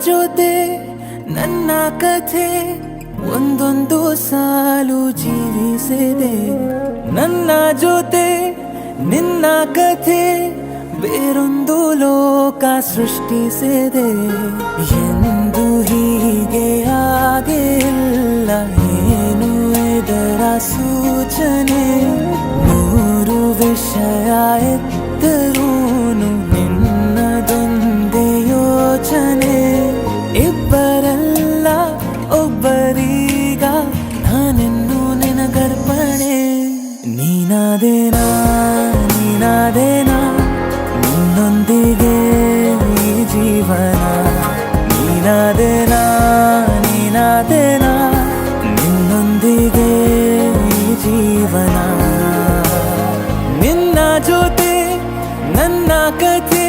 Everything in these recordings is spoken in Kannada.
ಜೊತೆ ನನ್ನ ಕಥೆ ಒಂದೊಂದು ಸಾಲು ಜೀವಿಸಿದೆ. ನನ್ನ ಜೊತೆ ನಿನ್ನ ಕಥೆ ಬೇರೊಂದು ಲೋಕ ಸೃಷ್ಟಿಸಿದೆ. ಎಂದು ಹೀಗೆ ಆಗಿಲ್ಲ, ಏನು ಇದರ ಸೂಚನೆ? ನೂರು ವಿಷಯ ಎತ್ತರೂನು ನಿನ್ನದೊಂದೇ ಯೋಚನೆ. ಇಬ್ಬರಲ್ಲ ಒಬ್ಬರೀಗ ನಾನೆನ್ನು ನಿನಗರ್ಪಣೆ. ನೀನಾದೇನಾ ನೀನಾದೇನಾ ನಿನ್ನೊಂದಿಗೆ ಈ ಜೀವನ. ನೀನಾದೇನಾ ನೀನಾದೇನಾ ನಿನ್ನೊಂದಿಗೆ ಈ ಜೀವನ. ನಿನ್ನ ಜೊತೆ ನನ್ನ ಕಥೆ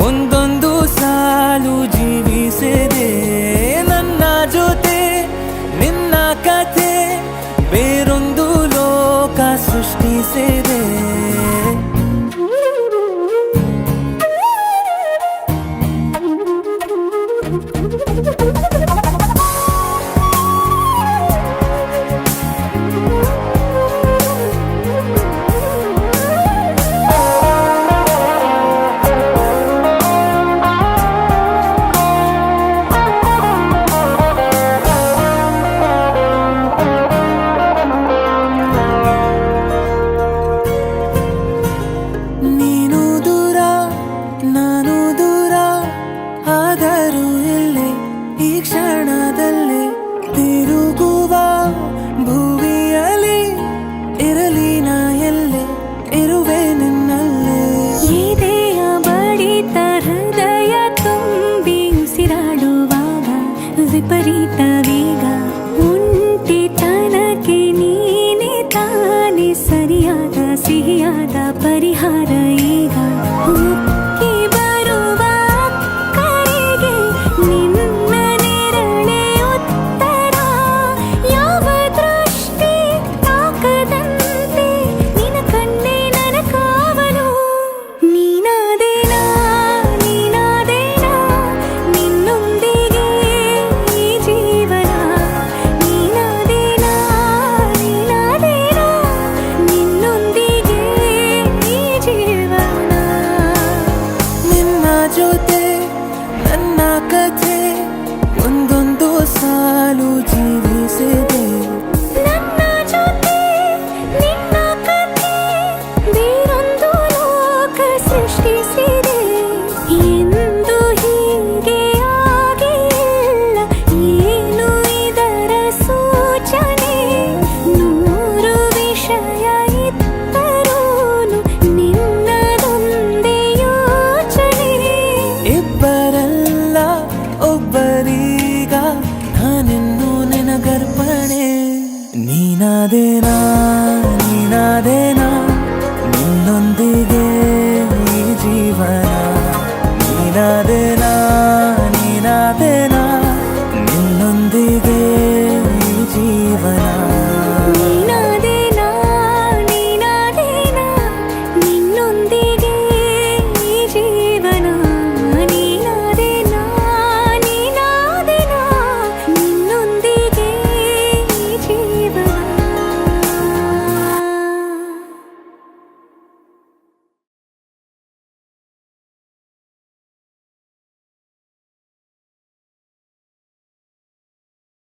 ಒಂದೊಂದು ಸಾಲು ಜೀವಿಸಿದೆ. ನನ್ನ ಜೊತೆ ನಿನ್ನ ಕಥೆ ಬೇರೊಂದು ಲೋಕ ಸೃಷ್ಟಿಸಿದೆ. ನೀನು ದೂರ ನಾನು ದೂರ ಆದರೂ ಇಲ್ಲೇ ಈ ಕ್ಷಣದಲ್ಲಿ ತಿರುಗುವ ಭುವಿಯಲ್ಲಿ ಇರಲಿ ನಾ ಎಲ್ಲೆ ಇರುವೆ ನಿನ್ನಲ್ಲೇ. ಎದೆಯ ಬಡಿತ ಹೃದಯ ತುಂಬಿ ಉಸಿರಾಡುವಾಗ ವಿಪರೀತ ವೇಗ. ಒಂಟಿತನಕ್ಕೆ ನೀನೆ ತಾನೆ ಸರಿಯಾದ ಸಿಹಿಯಾದ ಪರಿಹಾರ.